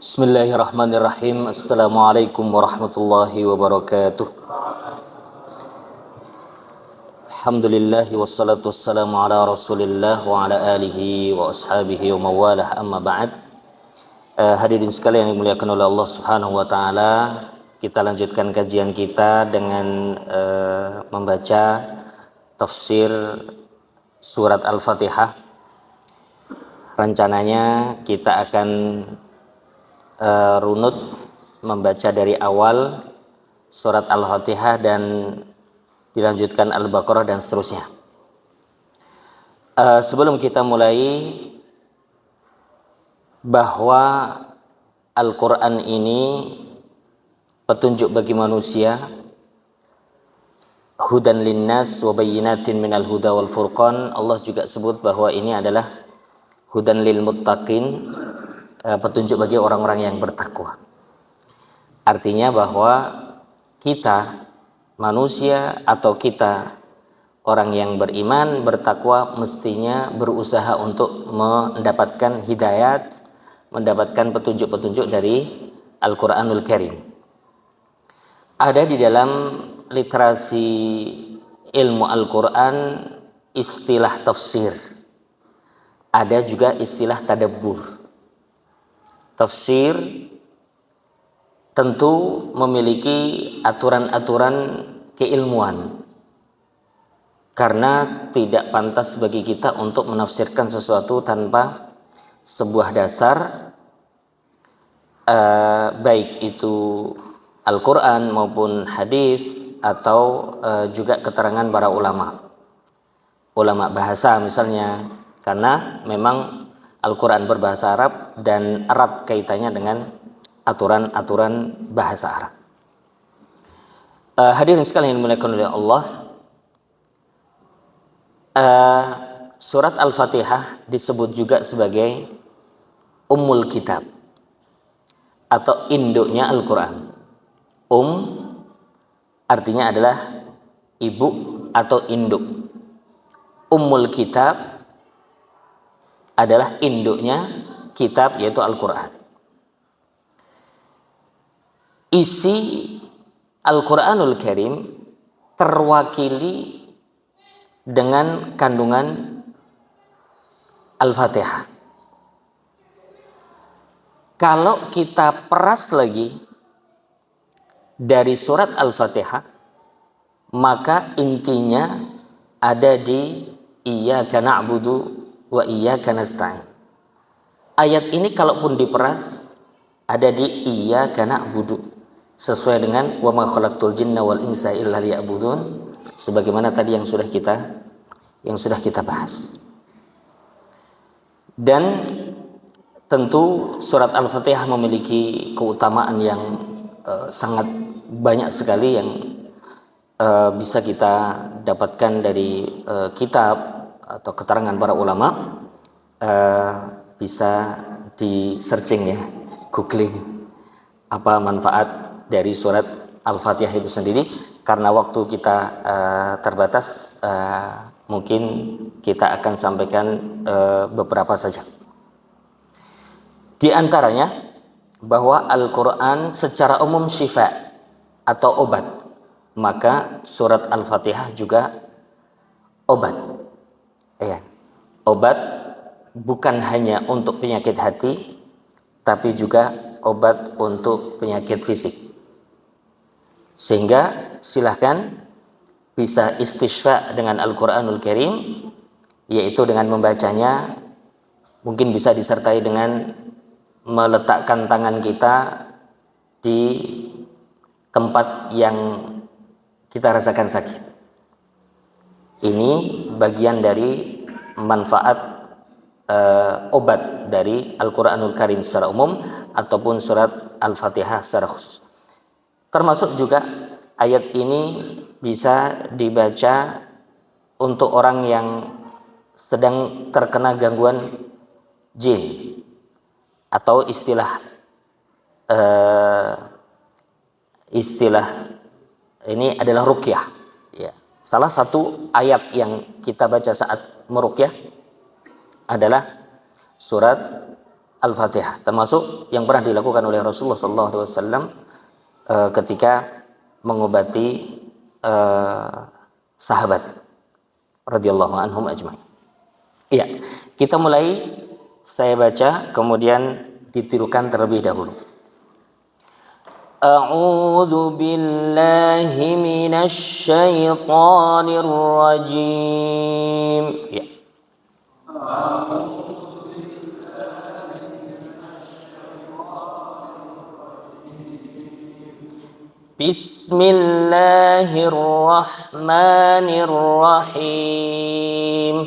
Bismillahirrahmanirrahim. Assalamualaikum warahmatullahi wabarakatuh. Alhamdulillah wassalatu wassalamu ala Rasulillah wa ala alihi wa ashabihi wa mawalah, amma ba'd. Hadirin sekalian yang dimuliakan oleh Allah Subhanahu wa taala, kita lanjutkan kajian kita dengan membaca tafsir surat Al-Fatihah. Rencananya kita akan runut membaca dari awal surat Al-Fatihah dan dilanjutkan Al-Baqarah dan seterusnya. Sebelum kita mulai, bahwa Al-Quran ini petunjuk bagi manusia, hudan linnas wa bayyinatin minal huda wal furqan. Allah juga sebut bahwa ini adalah hudan lil muttaqin, petunjuk bagi orang-orang yang bertakwa. Artinya bahwa kita manusia atau kita orang yang beriman bertakwa mestinya berusaha untuk mendapatkan hidayat, mendapatkan petunjuk-petunjuk dari Al-Quranul Karim. Ada di dalam literasi ilmu Al-Quran istilah tafsir, ada juga istilah tadabbur. Tafsir tentu memiliki aturan-aturan keilmuan, karena tidak pantas bagi kita untuk menafsirkan sesuatu tanpa sebuah dasar, baik itu Al-Quran maupun hadis atau juga keterangan para ulama bahasa misalnya, karena memang Al-Quran berbahasa Arab dan erat kaitannya dengan aturan-aturan bahasa Arab. Hadirin sekalian yang dimuliakan oleh Allah, surat Al-Fatihah disebut juga sebagai Ummul Kitab atau induknya Al-Quran. Artinya adalah ibu atau induk. Ummul Kitab adalah induknya kitab, yaitu Al-Quran. Isi Al-Quranul Karim terwakili dengan kandungan Al-Fatihah. Kalau kita peras lagi dari surat Al-Fatihah, maka intinya ada di iyyaka na'budu wa iyyaka nasta'in. Ayat ini kalaupun diperas ada di iyyaka na'budu, sesuai dengan wa ma khalaqtul jinna wal insa illa liya'budun, sebagaimana tadi yang sudah kita bahas. Dan tentu surat Al-Fatihah memiliki keutamaan yang sangat banyak sekali yang bisa kita dapatkan dari kitab atau keterangan para ulama. Bisa di searching ya, googling apa manfaat dari surat Al-Fatihah itu sendiri. Karena waktu kita terbatas, mungkin kita akan sampaikan beberapa saja. Di antaranya bahwa Al-Quran secara umum syifa atau obat, maka surat Al-Fatihah juga obat. Ya, obat bukan hanya untuk penyakit hati, tapi juga obat untuk penyakit fisik. Sehingga silahkan bisa istisqa dengan Al-Quranul Karim, yaitu dengan membacanya. Mungkin bisa disertai dengan meletakkan tangan kita di tempat yang kita rasakan sakit. Ini bagian dari manfaat obat dari Al-Quranul Karim secara umum ataupun surat Al-Fatihah secara khusus. Termasuk juga ayat ini bisa dibaca untuk orang yang sedang terkena gangguan jin, atau istilah ini adalah ruqyah. Ya. Salah satu ayat yang kita baca saat meruqyah adalah surat Al-Fatihah, termasuk yang pernah dilakukan oleh Rasulullah SAW ketika mengobati sahabat radhiyallahu anhum ajmain. Iya, kita mulai, saya baca kemudian ditirukan terlebih dahulu. A'udzu billahi minasy syaithanir rajim. Ya. Bismillahirrahmanirrahim.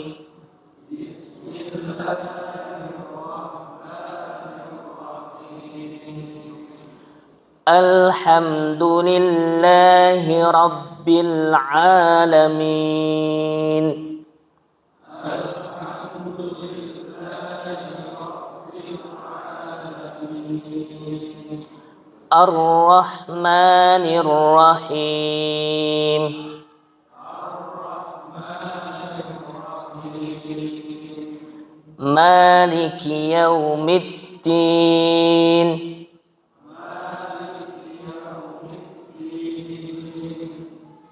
Alhamdulillahi rabbil alamin. Ar-Rahmanir Rahim. Maliki yaumiddin.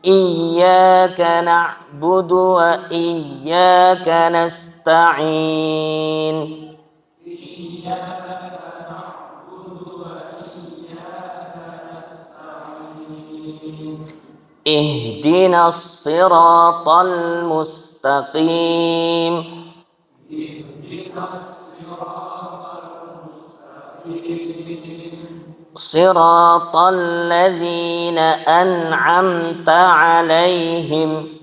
Iyyaka na'budu wa iyyaka nasta'in. Ihdinas siratal mustaqim. Siratal ladzina an'amta 'alaihim.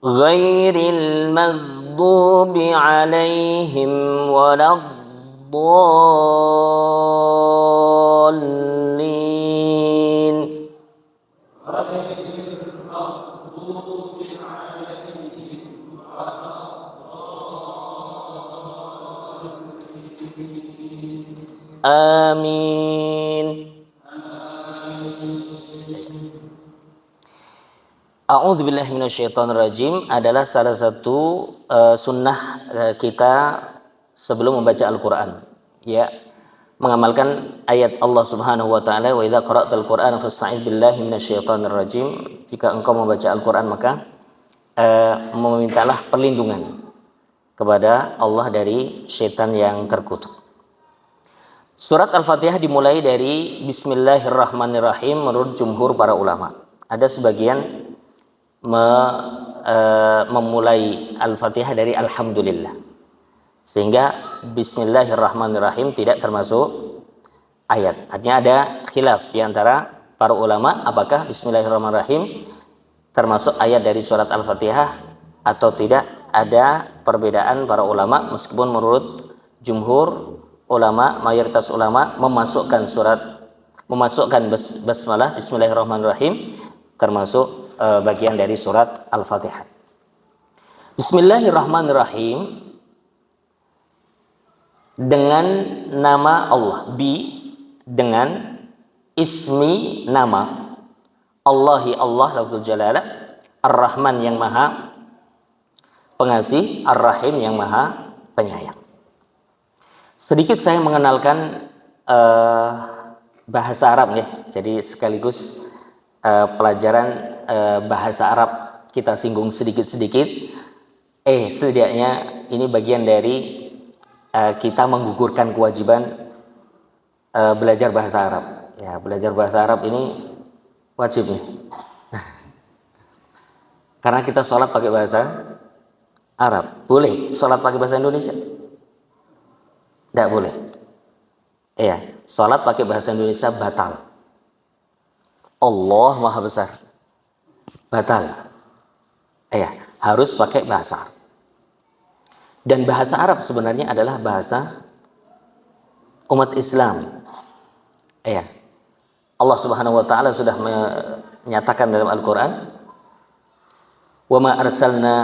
Ghairil maghdubi 'alaihim waladdallin. Amin. A'udzubillahi minasyaitonirrajim adalah salah satu sunnah kita sebelum membaca Al-Quran, ya, mengamalkan ayat Allah Subhanahu wa taala, wa idza qara'tal Qur'ana fasta'idz billahi minasyaitonirrajim. Jika engkau membaca Al-Quran maka memintalah perlindungan kepada Allah dari syaitan yang terkutuk. Surat Al-Fatihah dimulai dari Bismillahirrahmanirrahim menurut jumhur para ulama. Ada sebagian memulai Al-Fatihah dari Alhamdulillah, sehingga Bismillahirrahmanirrahim tidak termasuk ayat. Artinya ada khilaf di antara para ulama apakah Bismillahirrahmanirrahim termasuk ayat dari surat Al-Fatihah atau tidak. Ada perbedaan para ulama, meskipun menurut jumhur ulama, mayoritas ulama memasukkan basmalah Bismillahirrahmanirrahim termasuk bagian dari surat Al-Fatihah. Bismillahirrahmanirrahim dengan nama Allah, dengan ismi nama Allahi, Allah lafzul jalalah, Ar-Rahman yang maha pengasih, Ar-Rahim yang maha penyayang. Sedikit saya mengenalkan bahasa Arab, ya. Jadi sekaligus pelajaran bahasa Arab kita singgung sedikit-sedikit. Setidaknya ini bagian dari kita menggugurkan kewajiban belajar bahasa Arab. Ya, belajar bahasa Arab ini wajib nih. Karena kita sholat pakai bahasa Arab. Boleh sholat pakai bahasa Indonesia? Tidak boleh. Iya, sholat pakai bahasa Indonesia batal. Allah maha besar, batal. Iya, harus pakai bahasa Arab. Dan bahasa Arab sebenarnya adalah bahasa umat Islam. Iya, Allah Subhanahu wa taala sudah menyatakan dalam Al-Quran, wa ma arsalna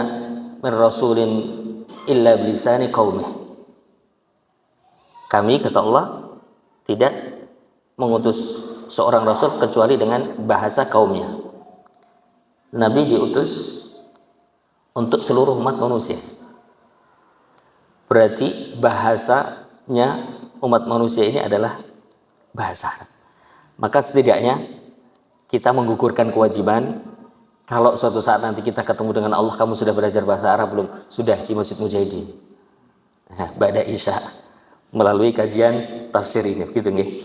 min rasulin illa bilisani qaumih. Kami, kata Allah, tidak mengutus seorang rasul kecuali dengan bahasa kaumnya. Nabi diutus untuk seluruh umat manusia. Berarti bahasanya umat manusia ini adalah bahasa Arab. Maka setidaknya kita menggugurkan kewajiban. Kalau suatu saat nanti kita ketemu dengan Allah, kamu sudah belajar bahasa Arab belum? Sudah, di Masjid Mujahidin. Nah, ba'da Isya melalui kajian tafsir ini, gitu nggih.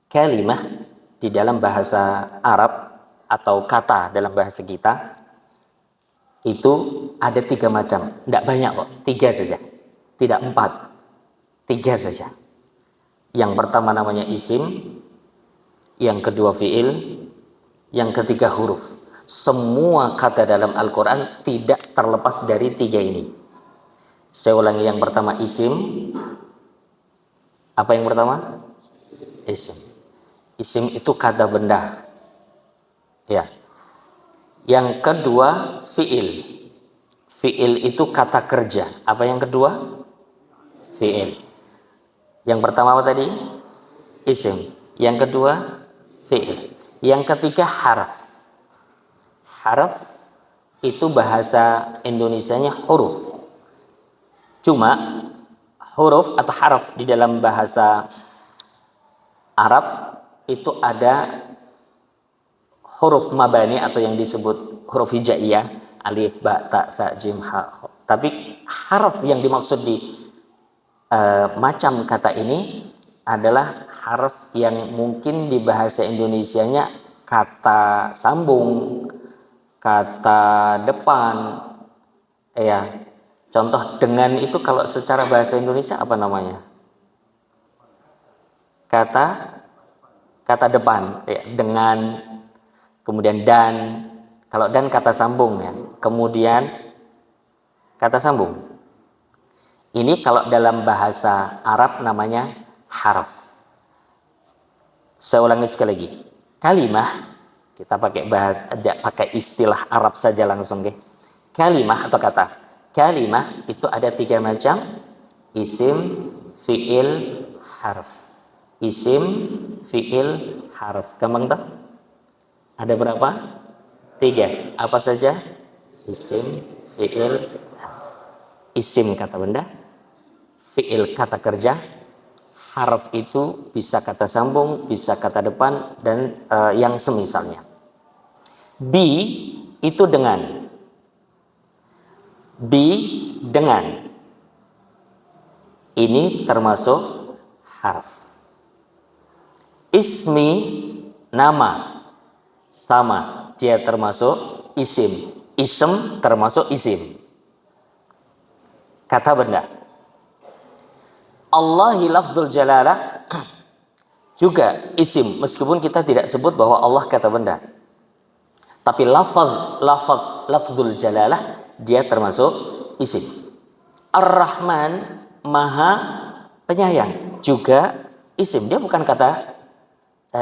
Kalimah di dalam bahasa Arab atau kata dalam bahasa kita itu ada 3 macam. Tidak banyak kok, 3 saja. Tidak 4, 3 saja. Yang pertama namanya isim, yang kedua fiil, yang ketiga huruf. Semua kata dalam Al-Quran tidak terlepas dari 3 ini. Saya ulangi, yang pertama isim. Apa yang pertama? Isim. Isim itu kata benda. Ya. Yang kedua fiil. Fiil itu kata kerja. Apa yang kedua? Fiil. Yang pertama apa tadi? Isim. Yang kedua fiil. Yang ketiga harf. Harf itu bahasa Indonesianya huruf. Cuma huruf atau harf di dalam bahasa Arab itu ada huruf mabani atau yang disebut huruf hijaiyah, alif, ba, ta, sa, jim, ha. Tapi harf yang dimaksud di macam kata ini adalah harf yang mungkin di bahasa Indonesianya kata sambung, kata depan, ya. Contoh dengan itu kalau secara bahasa Indonesia apa namanya? Kata depan, ya, dengan, kemudian dan. Kalau dan kata sambung, ya. Kemudian kata sambung. Ini kalau dalam bahasa Arab namanya harf. Saya ulangi sekali lagi. Kalimah, kita pakai istilah Arab saja langsung, ya. Kalimah atau kata. Kalimah itu ada 3 macam. Isim, fiil, harf. Isim, fiil, harf. Gampang tak? Ada berapa? 3. Apa saja? Isim, fiil, harf. Isim kata benda, fiil kata kerja, harf itu bisa kata sambung, bisa kata depan, dan yang semisalnya. Bi itu dengan. Bi dengan. Ini termasuk harf. Ismi nama, sama, dia termasuk isim. Isem termasuk isim, kata benda. Allahi lafzul jalalah juga isim, meskipun kita tidak sebut bahwa Allah kata benda. Tapi lafzul jalalah dia termasuk isim. Ar-Rahman Maha Penyayang juga isim, dia bukan kata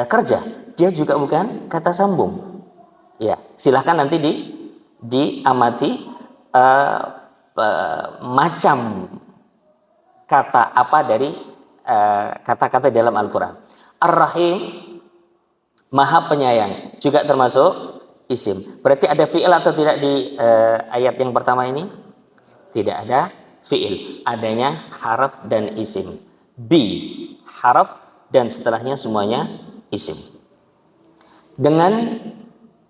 kerja, dia juga bukan kata sambung. Ya, silahkan nanti diamati macam kata apa dari kata-kata dalam Al-Quran. Ar-Rahim Maha Penyayang juga termasuk isim. Berarti ada fi'il atau tidak di ayat yang pertama ini? Tidak ada fi'il, adanya haraf dan isim. Bi haraf dan setelahnya semuanya isim. Dengan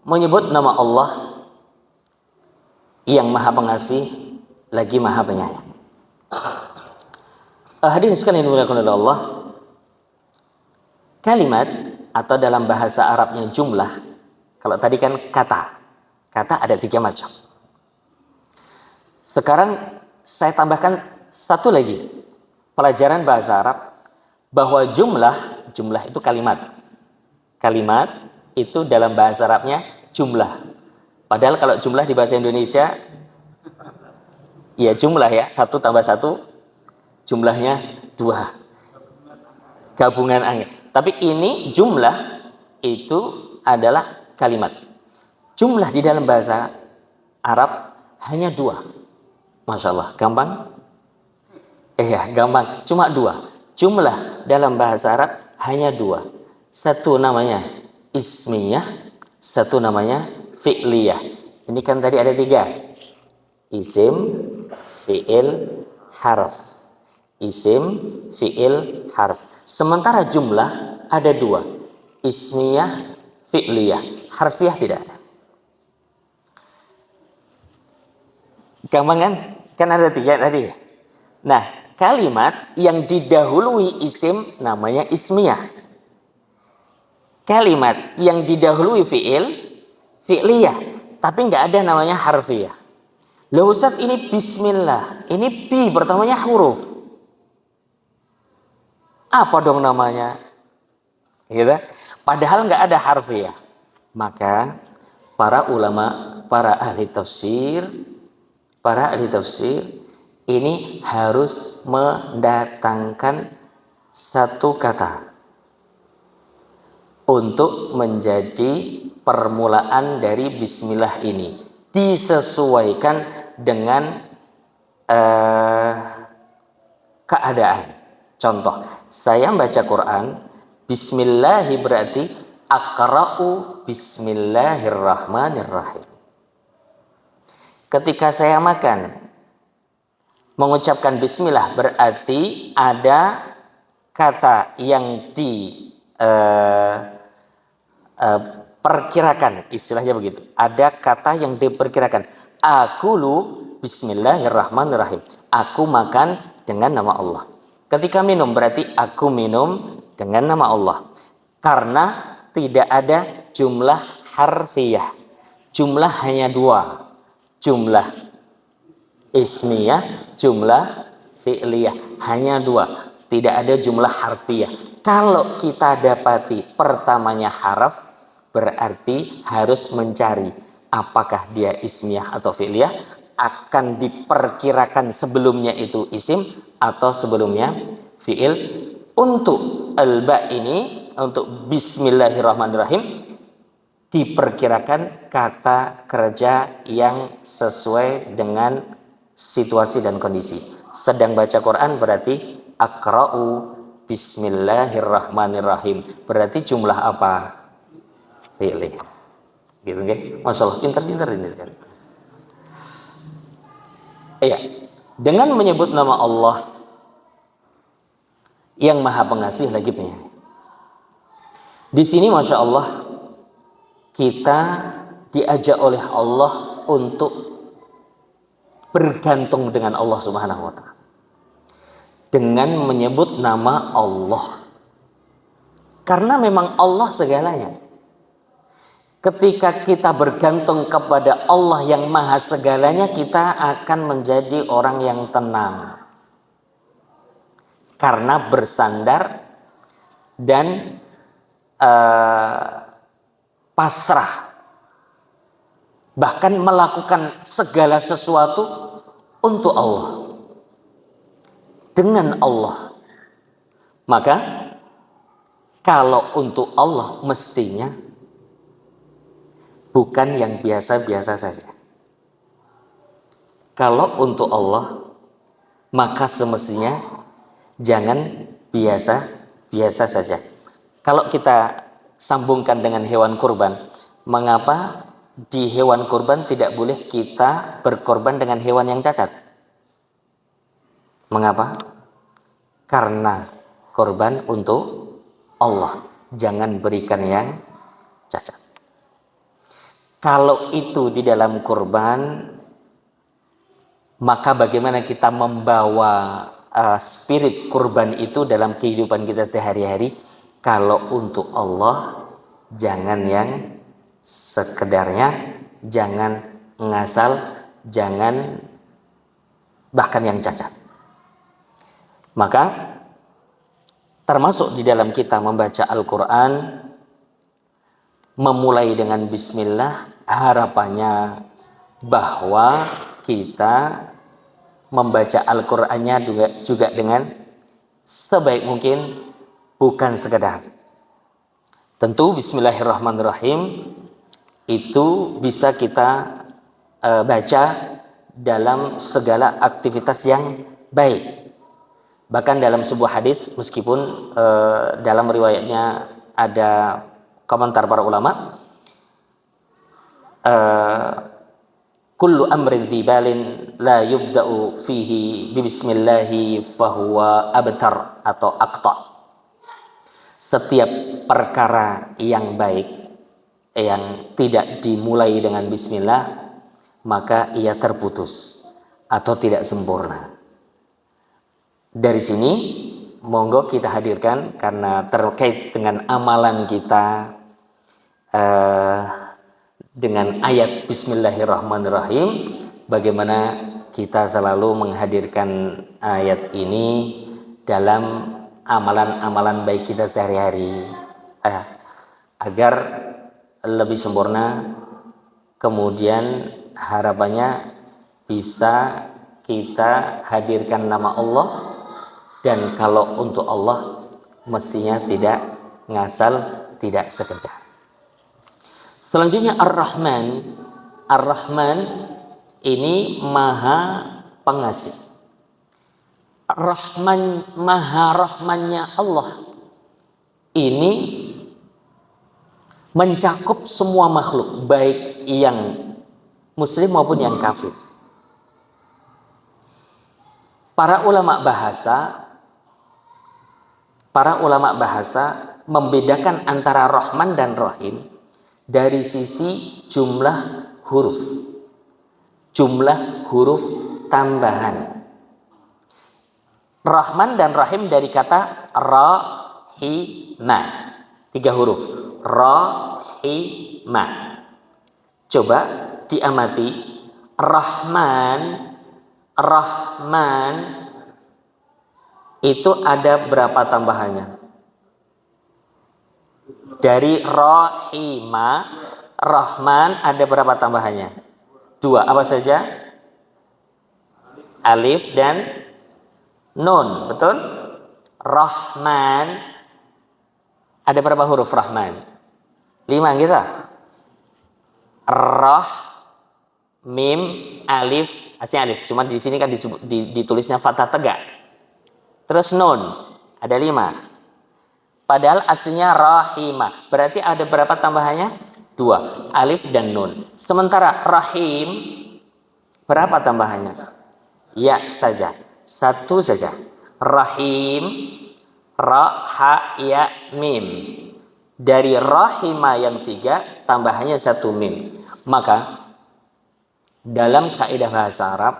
menyebut nama Allah yang Maha Pengasih lagi Maha Penyayang. Hadirin sekalian dimuliakan oleh Allah, kalimat atau dalam bahasa Arabnya jumlah. Kalau tadi kan kata ada 3 macam. Sekarang saya tambahkan satu lagi pelajaran bahasa Arab, bahwa jumlah itu kalimat. Kalimat itu dalam bahasa Arabnya jumlah. Padahal kalau jumlah di bahasa Indonesia ya jumlah, ya, 1 tambah 1 jumlahnya 2. Gabungan angka. Tapi ini jumlah itu adalah kalimat. Jumlah di dalam bahasa Arab hanya 2. Masya Allah, gampang? Gampang. Cuma 2. Jumlah dalam bahasa Arab hanya 2. Satu namanya ismiyah, satu namanya fi'liyah. Ini kan tadi ada 3. Isim, fi'il, harf. Isim, fi'il, harf. Sementara jumlah ada 2. Ismiyah, fi'liyah. Harfiah tidak ada. Gampang kan? Kan ada 3 tadi. Nah, kalimat yang didahului isim namanya ismiyah. Kalimat yang didahului fi'il, fi'liyah. Tapi nggak ada namanya harfiah. Loh Ustaz, ini bismillah. Ini bi pertamanya huruf. Apa dong namanya? Gitu. Padahal nggak ada harfiah. Maka para ulama, para ahli tafsir ini harus mendatangkan satu kata untuk menjadi permulaan dari bismillah ini, disesuaikan dengan keadaan. Contoh, saya membaca Quran, bismillahi berarti aqra'u bismillahirrahmanirrahim. Ketika saya makan, mengucapkan bismillah berarti ada kata yang perkirakan, istilahnya begitu. Ada kata yang diperkirakan. Akulu bismillahirrahmanirrahim. Aku makan dengan nama Allah. Ketika minum berarti aku minum dengan nama Allah. Karena tidak ada jumlah harfiah. Jumlah hanya 2. Jumlah ismiyah, jumlah fi'liyah. Hanya 2. Tidak ada jumlah harfiah. Kalau kita dapati pertamanya haraf, berarti harus mencari apakah dia ismiyah atau fi'liyah. Akan diperkirakan sebelumnya itu isim atau sebelumnya fi'il. Untuk al-ba ini, untuk bismillahirrahmanirrahim, diperkirakan kata kerja yang sesuai dengan situasi dan kondisi. Sedang baca Quran berarti aqra'u bismillahirrahmanirrahim. Berarti jumlah apa? Fi'il. Gitu nggih. Masyaallah, pintar-pintar ini sekali. Iya. Dengan menyebut nama Allah yang Maha Pengasih lagi penyayang. Di sini Masya Allah kita diajak oleh Allah untuk bergantung dengan Allah Subhanahu wa Ta'ala. Dengan menyebut nama Allah. Karena memang Allah segalanya. Ketika kita bergantung kepada Allah yang maha segalanya, kita akan menjadi orang yang tenang. Karena bersandar dan pasrah. Bahkan melakukan segala sesuatu untuk Allah. Dengan Allah. Maka kalau untuk Allah mestinya bukan yang biasa-biasa saja. Kalau untuk Allah, maka semestinya jangan biasa-biasa saja. Kalau kita sambungkan dengan hewan kurban, mengapa di hewan kurban tidak boleh kita berkorban dengan hewan yang cacat? Mengapa? Karena korban untuk Allah. Jangan berikan yang cacat. Kalau itu di dalam kurban, maka bagaimana kita membawa spirit kurban itu dalam kehidupan kita sehari-hari? Kalau untuk Allah, jangan yang sekedarnya, jangan ngasal, jangan bahkan yang cacat. Maka termasuk di dalam kita membaca Al-Quran, memulai dengan bismillah, harapannya bahwa kita membaca Al-Qur'annya juga dengan sebaik mungkin, bukan sekedar. Tentu bismillahirrahmanirrahim itu bisa kita baca dalam segala aktivitas yang baik. Bahkan dalam sebuah hadis, meskipun dalam riwayatnya ada komentar para ulama, eh, kullu amrin dzibalin la yubda'u fihi bismillahi fahuwa abtar atau aqta. Setiap perkara yang baik yang tidak dimulai dengan bismillah, maka ia terputus atau tidak sempurna. Dari sini monggo kita hadirkan, karena terkait dengan amalan kita dengan ayat Bismillahirrahmanirrahim, bagaimana kita selalu menghadirkan ayat ini dalam amalan-amalan baik kita sehari-hari, agar lebih sempurna. Kemudian harapannya bisa kita hadirkan nama Allah, dan kalau untuk Allah mestinya tidak ngasal, tidak sekedar. Selanjutnya Ar-Rahman. Ar-Rahman ini maha pengasih. Rahman, maha rahmannya Allah ini mencakup semua makhluk, baik yang muslim maupun yang kafir. Para ulama bahasa membedakan antara Rahman dan Rahim dari sisi jumlah huruf tambahan. Rahman dan Rahim dari kata rahima, 3 huruf, rahima. Coba diamati, Rahman itu ada berapa tambahannya? Dari rahima, Rahman ada berapa tambahannya? 2, apa saja? Alif dan nun, betul? Rahman ada berapa huruf Rahman? 5 kita. Rah, mim, alif, aslinya alif, cuma di sini kan ditulisnya fathah tegak. Terus nun ada 5. Padahal aslinya rahimah. Berarti ada berapa tambahannya? 2, alif dan nun. Sementara rahim berapa tambahannya? Ya saja, 1 saja. Rahim, ra, ha, ya, mim. Dari rahimah yang 3 tambahannya 1 mim. Maka dalam kaidah bahasa Arab,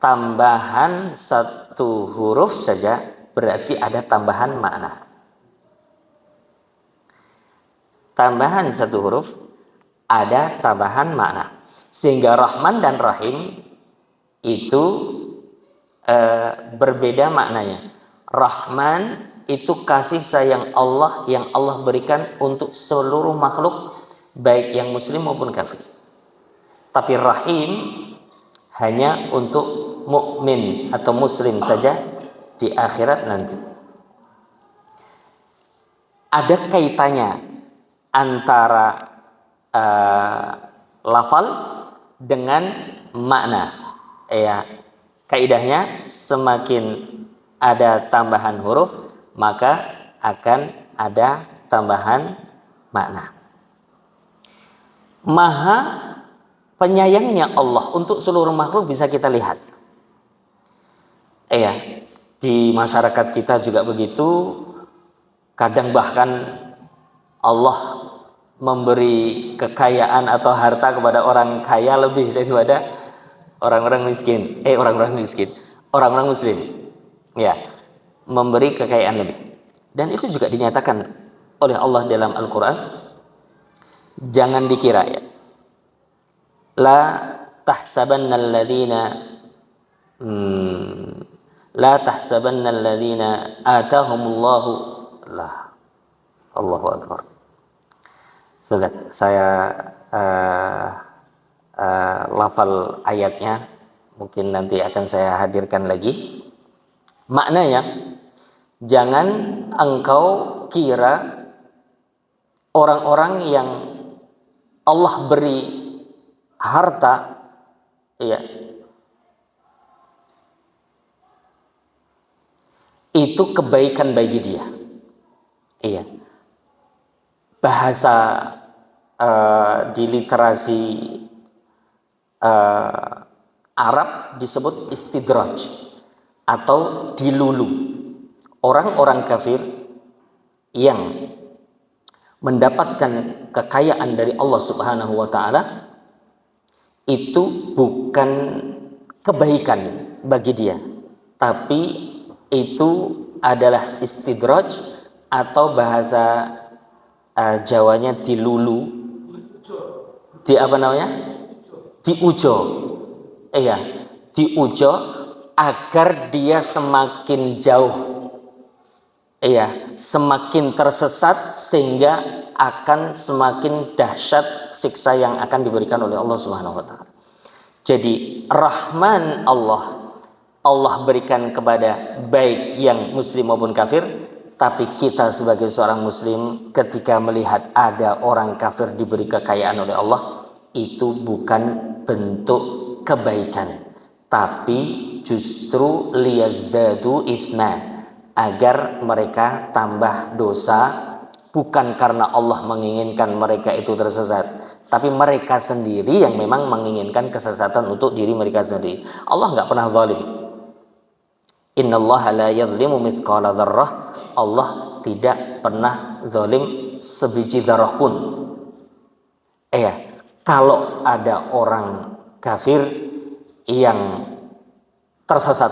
tambahan 1 huruf saja berarti ada tambahan makna. Tambahan 1 huruf ada tambahan makna. Sehingga Rahman dan Rahim itu berbeda maknanya. Rahman itu kasih sayang Allah yang Allah berikan untuk seluruh makhluk, baik yang muslim maupun kafir. Tapi Rahim hanya untuk mukmin atau muslim saja di akhirat nanti. Ada kaitannya antara lafal dengan makna. Kaidahnya semakin ada tambahan huruf, maka akan ada tambahan makna. Maha penyayangnya Allah untuk seluruh makhluk bisa kita lihat. Di masyarakat kita juga begitu. Kadang bahkan Allah memberi kekayaan atau harta kepada orang kaya lebih daripada orang-orang miskin. Orang-orang muslim. Memberi kekayaan lebih. Dan itu juga dinyatakan oleh Allah dalam Al-Quran. Jangan dikira La tahsabanna alladhina atahumullahu Allahu Akbar. Sebentar, saya lafal ayatnya mungkin nanti akan saya hadirkan lagi. Maknanya, jangan engkau kira orang-orang yang Allah beri harta, itu kebaikan bagi dia. Bahasa di literasi Arab disebut istidraj atau dilulu. Orang-orang kafir yang mendapatkan kekayaan dari Allah Subhanahu wa taala itu bukan kebaikan bagi dia, tapi itu adalah istidraj atau bahasa Jawanya dilulu, di apa namanya? Diujo. Iya, diujo agar dia semakin jauh. Iya, semakin tersesat sehingga akan semakin dahsyat siksa yang akan diberikan oleh Allah Subhanahu wa taala. Jadi Rahman Allah berikan kepada baik yang muslim maupun kafir, tapi kita sebagai seorang muslim ketika melihat ada orang kafir diberi kekayaan oleh Allah, itu bukan bentuk kebaikan, tapi justru liyazdadu itsman, agar mereka tambah dosa, bukan karena Allah menginginkan mereka itu tersesat, tapi mereka sendiri yang memang menginginkan kesesatan untuk diri mereka sendiri. Allah nggak pernah zalim. Innallaha la yadhlimu mithqala dzarrah. Allah tidak pernah zalim sebiji dzarrah pun. Kalau ada orang kafir yang tersesat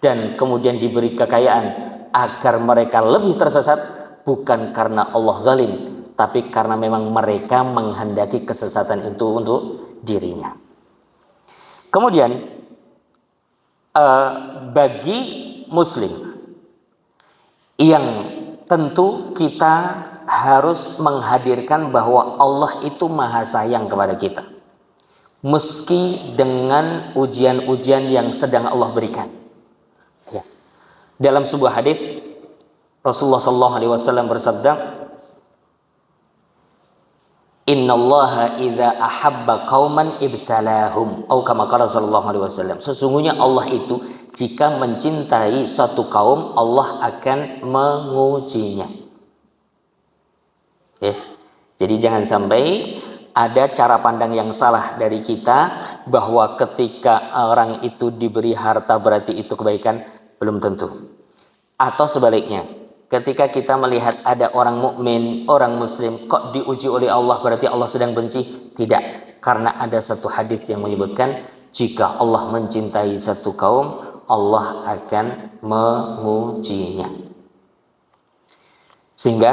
dan kemudian diberi kekayaan agar mereka lebih tersesat, bukan karena Allah zalim, tapi karena memang mereka menghendaki kesesatan itu untuk dirinya. Kemudian bagi muslim yang tentu kita harus menghadirkan bahwa Allah itu maha sayang kepada kita, meski dengan ujian-ujian yang sedang Allah berikan. Dalam sebuah hadis Rasulullah SAW bersabda, Innallaha idza ahabba qauman ibtalahum, atau kama qala sallallahu alaihi wasallam. Sesungguhnya Allah itu jika mencintai suatu kaum, Allah akan mengujinya. Jadi jangan sampai ada cara pandang yang salah dari kita bahwa ketika orang itu diberi harta berarti itu kebaikan. Belum tentu. Atau sebaliknya, ketika kita melihat ada orang mukmin, orang muslim kok diuji oleh Allah berarti Allah sedang benci? Tidak, karena ada satu hadis yang menyebutkan jika Allah mencintai satu kaum, Allah akan mengujinya. Sehingga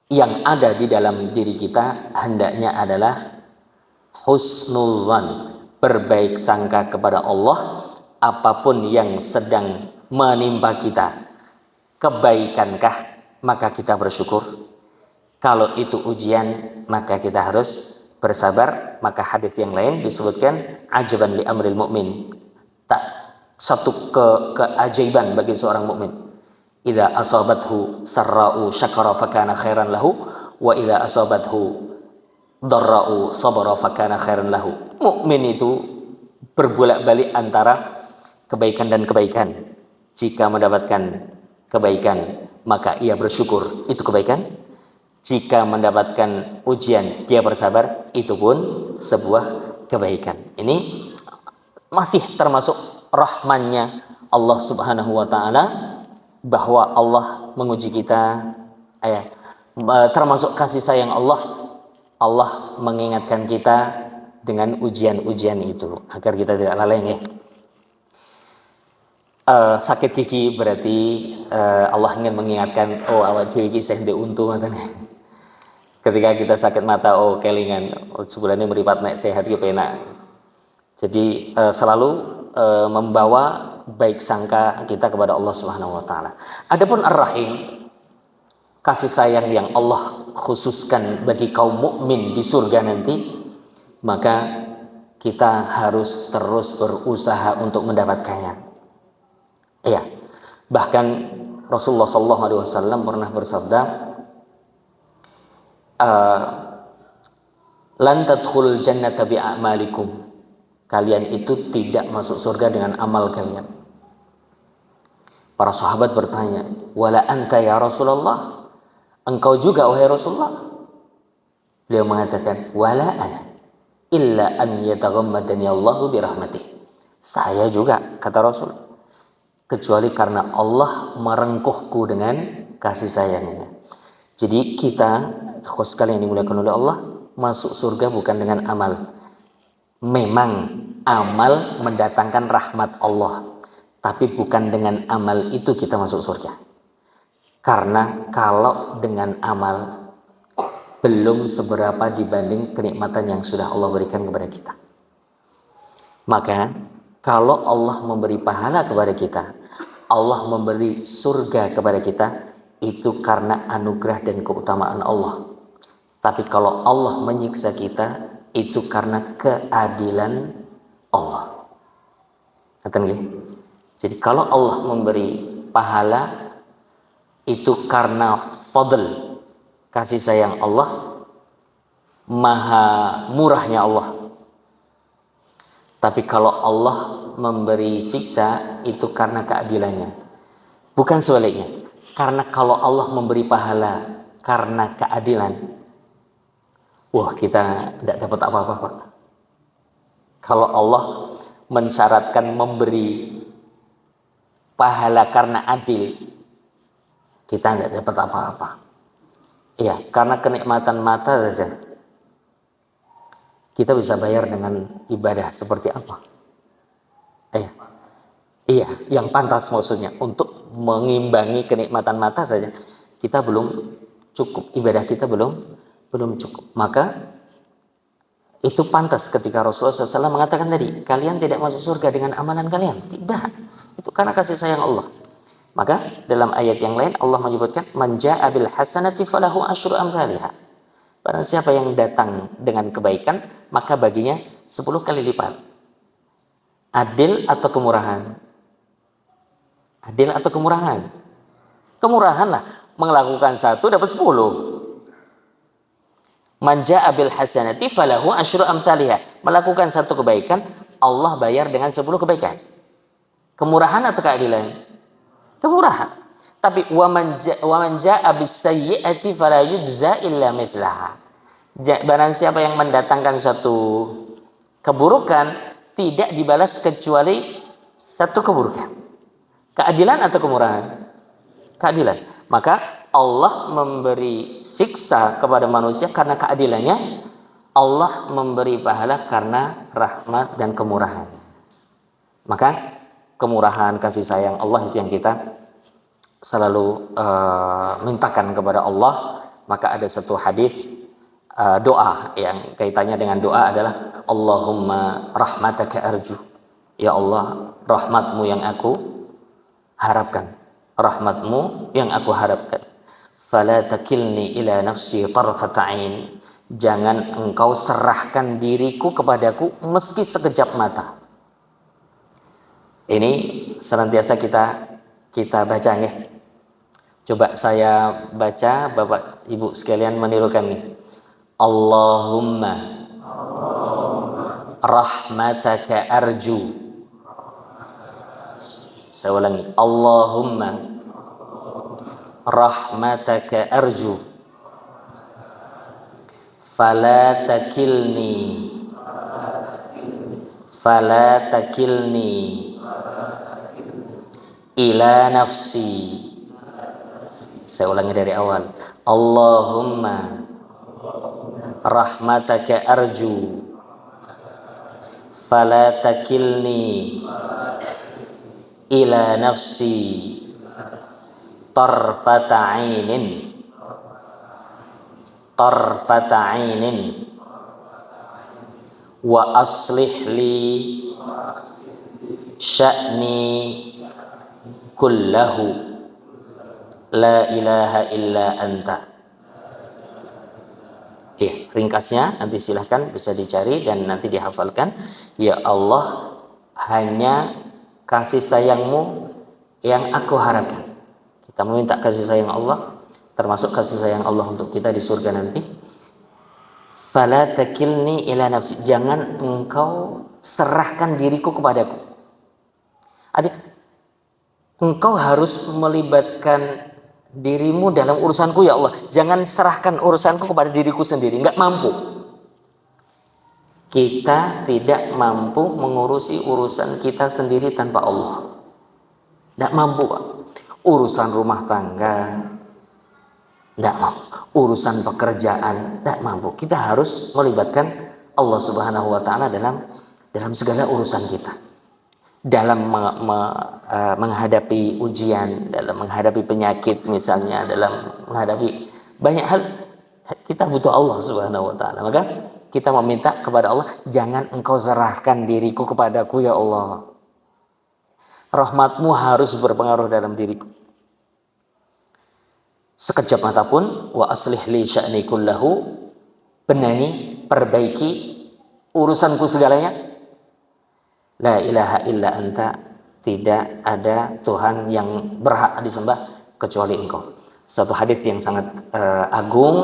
yang ada di dalam diri kita hendaknya adalah husnul dzan, berbaik sangka kepada Allah. Apapun yang sedang menimpa kita, kebaikankah, maka kita bersyukur. Kalau itu ujian, maka kita harus bersabar. Maka hadis yang lain disebutkan ajaban li amril mu'min, tak satu keajaiban bagi seorang mukmin. Idza asabathu sarra'u syakara fakana khairan lahu, wa idza asabathu dharra'u sabara fakana khairan lahu. Mukmin itu berbolak-balik antara kebaikan dan kebaikan. Jika mendapatkan kebaikan, maka ia bersyukur, itu kebaikan. Jika mendapatkan ujian, dia bersabar, itu pun sebuah kebaikan. Ini masih termasuk rahmannya Allah Subhanahu wa taala, bahwa Allah menguji kita. Termasuk kasih sayang Allah mengingatkan kita dengan ujian-ujian itu agar kita tidak lalai. Sakit gigi berarti Allah ingin mengingatkan, awak dhewe iki sing ndek untung ngoten. Ketika kita sakit mata, kelingan, sebulan ini meripat nek sehat iki penak. Jadi selalu membawa baik sangka kita kepada Allah Subhanahu wa taala. Adapun Ar-Rahim, kasih sayang yang Allah khususkan bagi kaum mukmin di surga nanti, maka kita harus terus berusaha untuk mendapatkannya. Bahkan Rasulullah SAW pernah bersabda, lan tadkhulul jannata bi'amalikum, kalian itu tidak masuk surga dengan amal kalian. Para sahabat bertanya, wala anta ya Rasulullah, engkau juga wahai Rasulullah? Beliau mengatakan, wala ana illa an yataghammadani Allahu birahmatih. Saya juga, kata Rasul, kecuali karena Allah merengkuhku dengan kasih sayangnya. Jadi kita, ikhwas sekalian yang dimuliakan oleh Allah, masuk surga bukan dengan amal. Memang amal mendatangkan rahmat Allah, tapi bukan dengan amal itu kita masuk surga. Karena kalau dengan amal belum seberapa dibanding kenikmatan yang sudah Allah berikan kepada kita. Maka kalau Allah memberi pahala kepada kita, Allah memberi surga kepada kita, itu karena anugerah dan keutamaan Allah. Tapi kalau Allah menyiksa kita, itu karena keadilan Allah. Jadi kalau Allah memberi pahala, itu karena fadl, kasih sayang Allah, maha murahnya Allah. Tapi kalau Allah memberi siksa, itu karena keadilannya, bukan sebaliknya. Karena kalau Allah memberi pahala karena keadilan, wah, kita tidak dapat apa-apa, Pak. Kalau Allah mensyaratkan memberi pahala karena adil, kita tidak dapat apa-apa. Iya, karena kenikmatan mata saja kita bisa bayar dengan ibadah seperti apa? Iya, yang pantas maksudnya. Untuk mengimbangi kenikmatan mata saja kita belum cukup, ibadah kita belum cukup. Maka itu pantas ketika Rasulullah SAW mengatakan tadi, kalian tidak masuk surga dengan amalan kalian. Tidak, itu karena kasih sayang Allah. Maka dalam ayat yang lain Allah menyebutkan, man jaa'a bil hasanati falahu asyru amsalihha. Barang siapa yang datang dengan kebaikan, maka baginya 10 kali lipat. Adil atau kemurahan? Adil atau kemurahan? Kemurahan lah, melakukan 1 dapat 10. Man jaa'a bil hasanati falahu asyru amsalihha. Melakukan 1 kebaikan, Allah bayar dengan 10 kebaikan. Kemurahan atau keadilan? Kemurahan. Tapi wa man jaa'a bis sayyi'ati fala yujza illa mithlaha. Barang siapa yang mendatangkan satu keburukan, tidak dibalas kecuali 1 keburukan. Keadilan atau kemurahan? Keadilan. Maka Allah memberi siksa kepada manusia karena keadilannya. Allah memberi pahala karena rahmat dan kemurahan. Maka kemurahan, kasih sayang Allah itu yang kita selalu mintakan kepada Allah. Maka ada satu hadis doa yang kaitannya dengan doa adalah Allahumma rahmataka arju. Ya Allah, rahmatmu yang aku harapkan, rahmatmu yang aku harapkan. Fala takilni ila nafsi tarfata ain. Jangan engkau serahkan diriku kepadaku meski sekejap mata. Ini senantiasa kita baca nih. Coba saya baca, Bapak Ibu sekalian menirukan nih. Allahumma rahmataka arju. Saya ulangi. Allahumma rahmataka arju. Fala takilni ila nafsi. Saya ulangi dari awal. Allahumma rahmataka arju. Fala takilni ila nafsi tarfata ainin wa aslih li sya'ni kullahu la ilaha illa anta. Ringkasnya nanti silahkan bisa dicari dan nanti dihafalkan. Ya Allah, hanya kasih sayangmu yang aku harapkan. Kita meminta kasih sayang Allah, termasuk kasih sayang Allah untuk kita di surga nanti. Fala takilni ila nafsi. Jangan engkau serahkan diriku kepadaku. Adik, engkau harus melibatkan dirimu dalam urusanku ya Allah. Jangan serahkan urusanku kepada diriku sendiri. Nggak mampu. Kita tidak mampu mengurusi urusan kita sendiri tanpa Allah. Nggak mampu, Pak. Urusan rumah tangga, nggak mampu. Urusan pekerjaan, nggak mampu. Kita harus melibatkan Allah Subhanahu wa Ta'ala dalam segala urusan kita. Dalam menghadapi ujian, dalam menghadapi penyakit misalnya, dalam menghadapi banyak hal, kita butuh Allah Subhanahu wa Ta'ala. Maka kita meminta kepada Allah, jangan engkau serahkan diriku kepadaku ya Allah. Rahmatmu harus berpengaruh dalam diriku. Sekejap mata pun, wa aslih li sya'ni kullahu, benahi, perbaiki urusanku segalanya. La ilaha illa anta, tidak ada Tuhan yang berhak disembah kecuali engkau. Satu hadis yang sangat agung,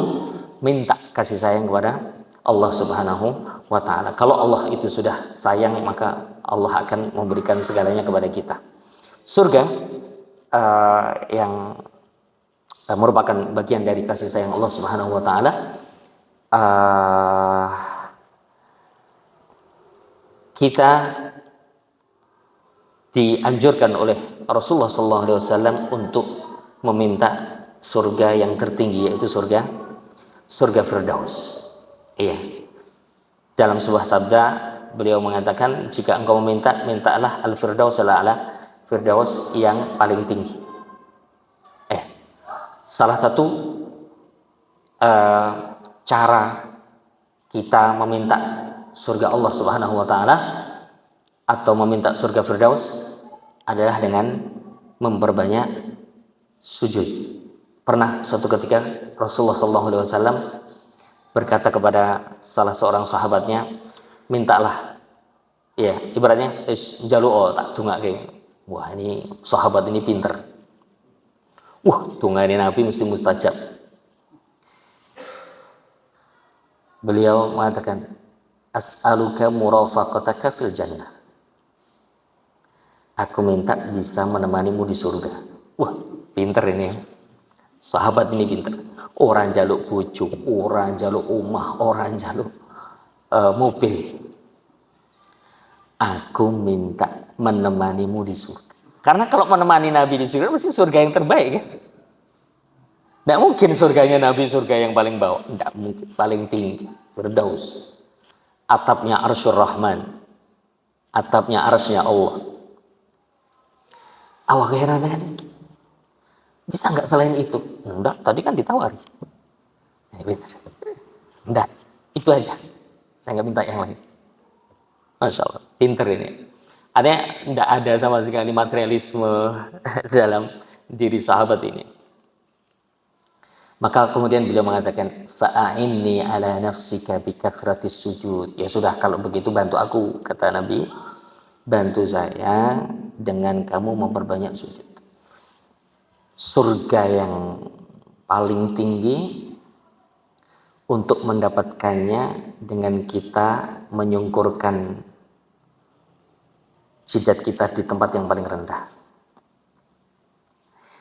minta kasih sayang kepada Allah Subhanahu wa Ta'ala. Kalau Allah itu sudah sayang, maka Allah akan memberikan segalanya kepada kita. Surga yang merupakan bagian dari kasih sayang Allah Subhanahu wa Ta'ala, kita dianjurkan oleh Rasulullah SAW untuk meminta surga yang tertinggi, yaitu surga Firdaus. Iya. Dalam sebuah sabda beliau mengatakan, jika engkau meminta, mintalah al-Firdaus al-a'la, Firdaus yang paling tinggi. Salah satu cara kita meminta surga Allah Subhanahu wa Ta'ala atau meminta surga Firdaus adalah dengan memperbanyak sujud. Pernah suatu ketika Rasulullah SAW berkata kepada salah seorang sahabatnya, mintalah, ya ibaratnya jalu tak dungake. Wah, ini sahabat ini pinter. Dungane Nabi mesti mustajab. Beliau mengatakan, as'aluka murafaqataka fil jannah. Aku minta bisa menemanimu di surga. Pinter ini. Sahabat ini pinter. Orang jaluk bojo, orang jaluk omah, orang jaluk mobil. Aku minta menemanimu di surga. Karena kalau menemani Nabi di surga, mesti surga yang terbaik kan? Tidak mungkin surganya Nabi surga yang paling bawah. Tidak mungkin, paling tinggi. Firdaus. Atapnya Arsyur Rahman. Atapnya arsy-Nya Allah. Awak keheranan. Bisa nggak selain itu? Enggak, tadi kan ditawari. Enggak, itu aja. Saya nggak minta yang lain. Masya Allah, pinter ini. Artinya tidak ada sama sekali materialisme dalam diri sahabat ini. Maka kemudian beliau mengatakan, fa'inni ala nafsika bikathratis sujud. Ya sudah, kalau begitu bantu aku, kata Nabi. Bantu saya dengan kamu memperbanyak sujud. Surga yang paling tinggi, untuk mendapatkannya dengan kita menyungkurkan jidat kita di tempat yang paling rendah.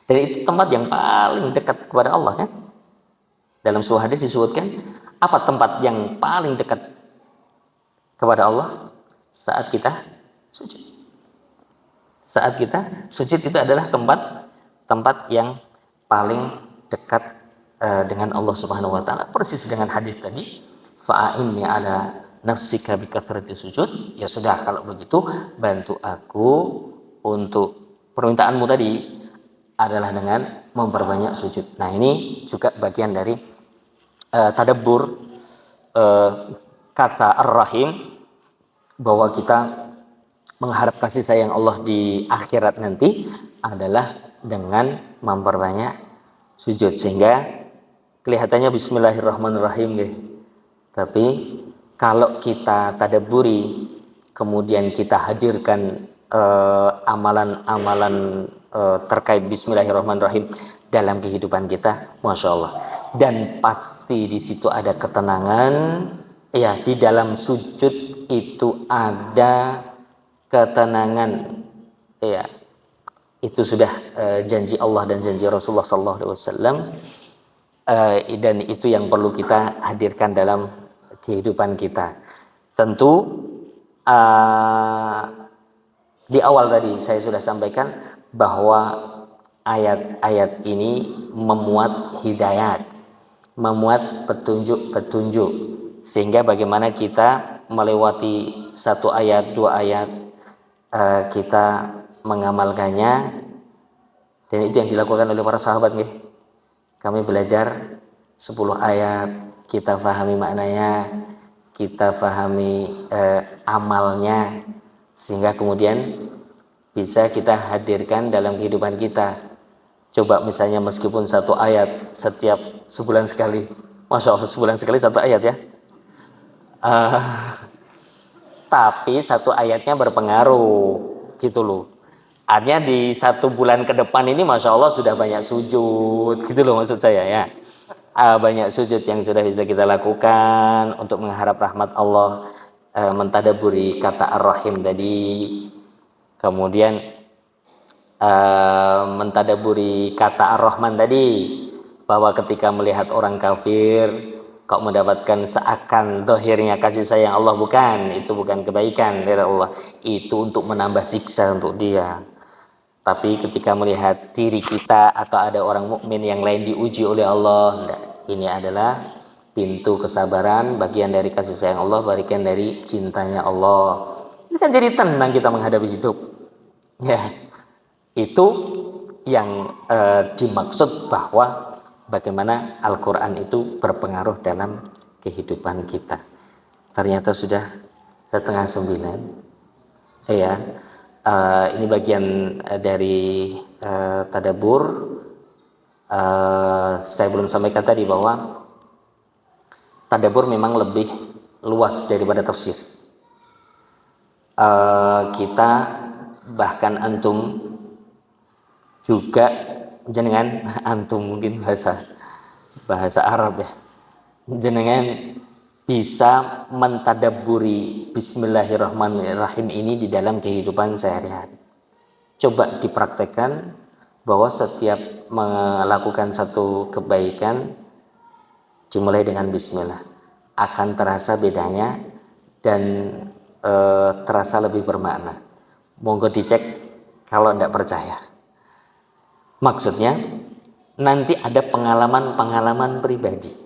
Dan itu tempat yang paling dekat kepada Allah kan? Dalam sebuah hadis disebutkan, apa tempat yang paling dekat kepada Allah? Saat kita sujud. Saat kita sujud itu adalah tempat yang paling dekat dengan Allah Subhanahu wa Ta'ala. Persis dengan hadis tadi, fa'inni ala nafsika bikathrati sujud. Ya sudah, kalau begitu bantu aku untuk permintaanmu tadi adalah dengan memperbanyak sujud. Nah, ini juga bagian dari tadabbur kata Ar-Rahim, bahwa kita mengharap kasih sayang Allah di akhirat nanti adalah dengan memperbanyak sujud, sehingga kelihatannya Bismillahirrahmanirrahim deh. Tapi kalau kita tadabburi, kemudian kita hadirkan amalan-amalan terkait Bismillahirrahmanirrahim dalam kehidupan kita, Masya Allah. Dan pasti di situ ada ketenangan. Ya, di dalam sujud itu ada ketenangan. Ya, Itu sudah janji Allah dan janji Rasulullah SAW, dan itu yang perlu kita hadirkan dalam kehidupan kita. Tentu di awal tadi saya sudah sampaikan bahwa ayat-ayat ini memuat hidayat, memuat petunjuk-petunjuk, sehingga bagaimana kita melewati satu ayat, dua ayat, kita mengamalkannya, dan itu yang dilakukan oleh para sahabat. Kami belajar 10 ayat, kita pahami maknanya, kita pahami amalnya, sehingga kemudian bisa kita hadirkan dalam kehidupan kita. Coba misalnya meskipun satu ayat setiap sebulan sekali, Masya Allah, sebulan sekali satu ayat ya, tapi satu ayatnya berpengaruh gitu loh. Artinya di satu bulan ke depan ini Masya Allah sudah banyak sujud gitu loh, maksud saya ya. Banyak sujud yang sudah bisa kita lakukan untuk mengharap rahmat Allah, mentadaburi kata Ar-Rahim tadi, kemudian mentadaburi kata Ar-Rahman tadi, bahwa ketika melihat orang kafir kok mendapatkan seakan zahirnya kasih sayang Allah, bukan, itu bukan kebaikan dari Allah, itu untuk menambah siksa untuk dia. Tapi ketika melihat diri kita atau ada orang mukmin yang lain diuji oleh Allah, ini adalah pintu kesabaran, bagian dari kasih sayang Allah, bagian dari cintanya Allah. Ini kan jadi tenang kita menghadapi hidup. Ya, itu yang dimaksud bahwa bagaimana Al-Quran itu berpengaruh dalam kehidupan kita. Ternyata sudah 8:30. Ya. Ini bagian dari tadabbur. Saya belum sampaikan tadi bahwa tadabbur memang lebih luas daripada tafsir. Kita bahkan antum juga, jenengan antum mungkin bahasa Arab ya, jenengan bisa mentadabburi Bismillahirrahmanirrahim ini di dalam kehidupan sehari-hari. Coba dipraktekkan bahwa setiap melakukan satu kebaikan dimulai dengan Bismillah, akan terasa bedanya dan terasa lebih bermakna. Monggo dicek kalau tidak percaya. Maksudnya nanti ada pengalaman-pengalaman pribadi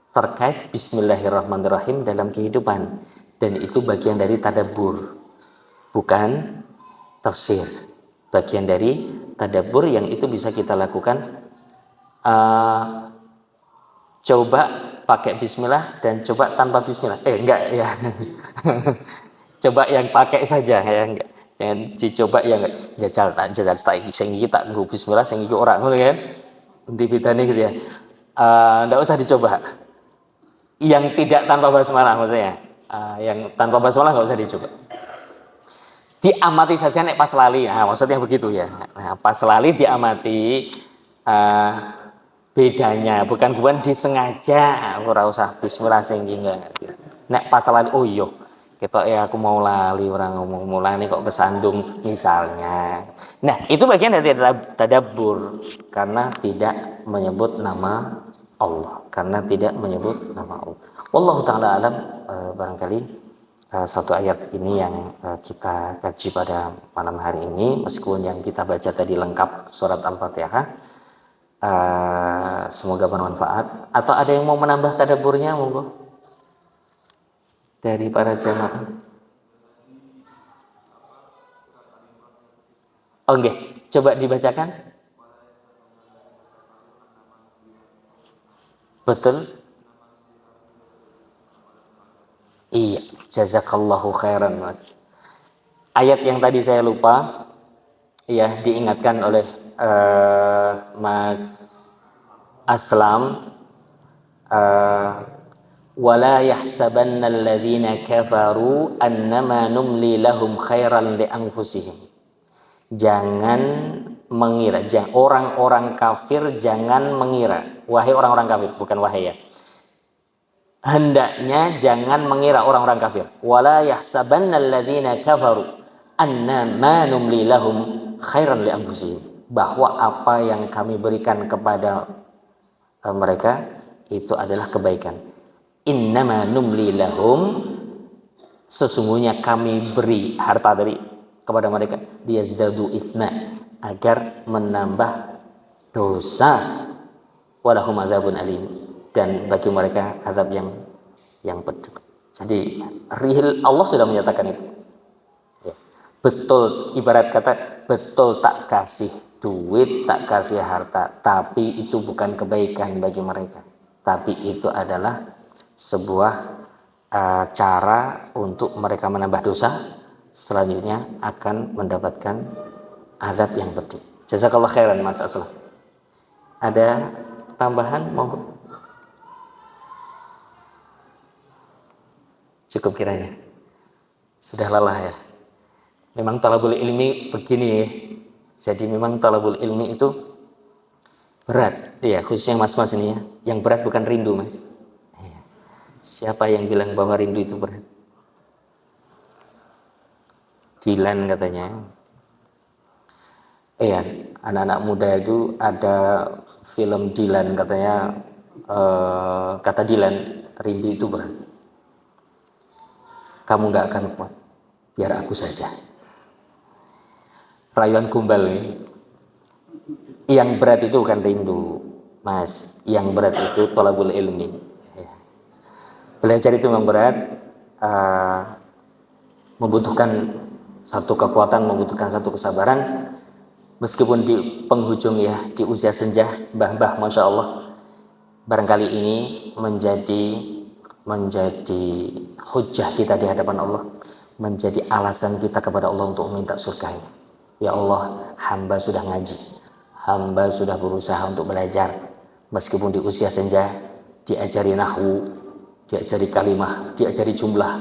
terkait Bismillahirrahmanirrahim dalam kehidupan, dan itu bagian dari tadabbur, bukan tafsir. Bagian dari tadabbur yang itu bisa kita lakukan. Coba pakai Bismillah dan coba tanpa Bismillah. Enggak ya. Coba yang pakai saja ya, enggak. Jangan dicoba yang jajal tak sing iki tak nggo Bismillah, sing iki ora, ngono kan. Inti bedane gitu ya. Enggak usah dicoba. Yang tidak tanpa basmalah maksudnya, yang tanpa basmalah nggak usah dicoba, diamati saja nek pas lali. Nah, maksudnya begitu ya. Nah, pas lali diamati bedanya, bukan disengaja, ora usah bismillah sing enggak. Nek pas lali, oh iya ketok ya aku mau lali, orang ngomong mulane kok kesandung misalnya. Nah, itu bagian dari tadabbur, karena tidak menyebut nama Allah, karena tidak menyebut nama Allah. Wallahu ta'ala alam. Barangkali satu ayat ini yang kita kaji pada malam hari ini, meskipun yang kita baca tadi lengkap surat Al-Fatihah. Semoga bermanfaat. Atau ada yang mau menambah tadabburnya, monggo dari para jamaah. Oke, coba dibacakan. Betul? Iya, jazakallahu khairan, Mas. Ayat yang tadi saya lupa, ya, diingatkan oleh Mas Aslam. Wala yahsabanna alladhina kafaru annama numli lahum khairan li anfusihim. Jangan mengira, orang-orang kafir jangan mengira, wahai orang-orang kafir, bukan wahai ya. Hendaknya jangan mengira orang-orang kafir. Wala yahsabanna alladhina kafaru annama numli lahum khairan li anfusihim, bahwa apa yang kami berikan kepada mereka itu adalah kebaikan. Innama numli lahum, sesungguhnya kami beri harta dari kepada mereka, liyazdadu itsma, agar menambah dosa, walahum adzabun alim, dan bagi mereka azab yang pedih. Jadi real Allah sudah menyatakan itu. Ya. Betul, ibarat kata betul tak kasih duit, tak kasih harta, tapi itu bukan kebaikan bagi mereka. Tapi itu adalah sebuah cara untuk mereka menambah dosa, selanjutnya akan mendapatkan azab yang pedih. Jazakallah khairan Mas Aslam. Ada tambahan? Mohon. Cukup kiranya. Sudah lelah ya. Memang talabul ilmi begini ya. Jadi memang talabul ilmi itu berat. Ya, khususnya mas-mas ini ya. Yang berat bukan rindu, Mas. Siapa yang bilang bahwa rindu itu berat? Dilan katanya. Iya, anak-anak muda itu ada film Dilan katanya, kata Dilan, rindu itu berat. Kamu gak akan kuat, biar aku saja. Rayuan Gombal nih. Yang berat itu bukan rindu, Mas. Yang berat itu thalabul ilmi. Belajar itu memang berat, membutuhkan satu kekuatan, membutuhkan satu kesabaran. Meskipun di penghujung ya, di usia senja, mbah-mbah, masya Allah, barangkali ini menjadi hujah kita di hadapan Allah, menjadi alasan kita kepada Allah untuk meminta surga. Ya Allah, hamba sudah ngaji, hamba sudah berusaha untuk belajar, meskipun di usia senja, diajari nahwu, diajari kalimah, diajari jumlah,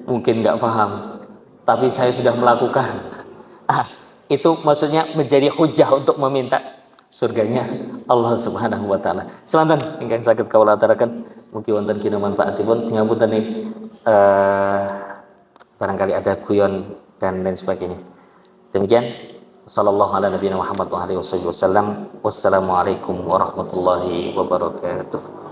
mungkin nggak paham, tapi saya sudah melakukan. Itu maksudnya menjadi hujah untuk meminta surganya Allah Subhanahu wa taala. Selantan ingkang saged kawula aturaken mugi wonten kina manfaatipun, ngapunten nih barangkali ada guyon dan lain sebagainya. Demikian sallallahu ala nabiyina Muhammad wa alihi wasallam. Wassalamualaikum warahmatullahi wabarakatuh.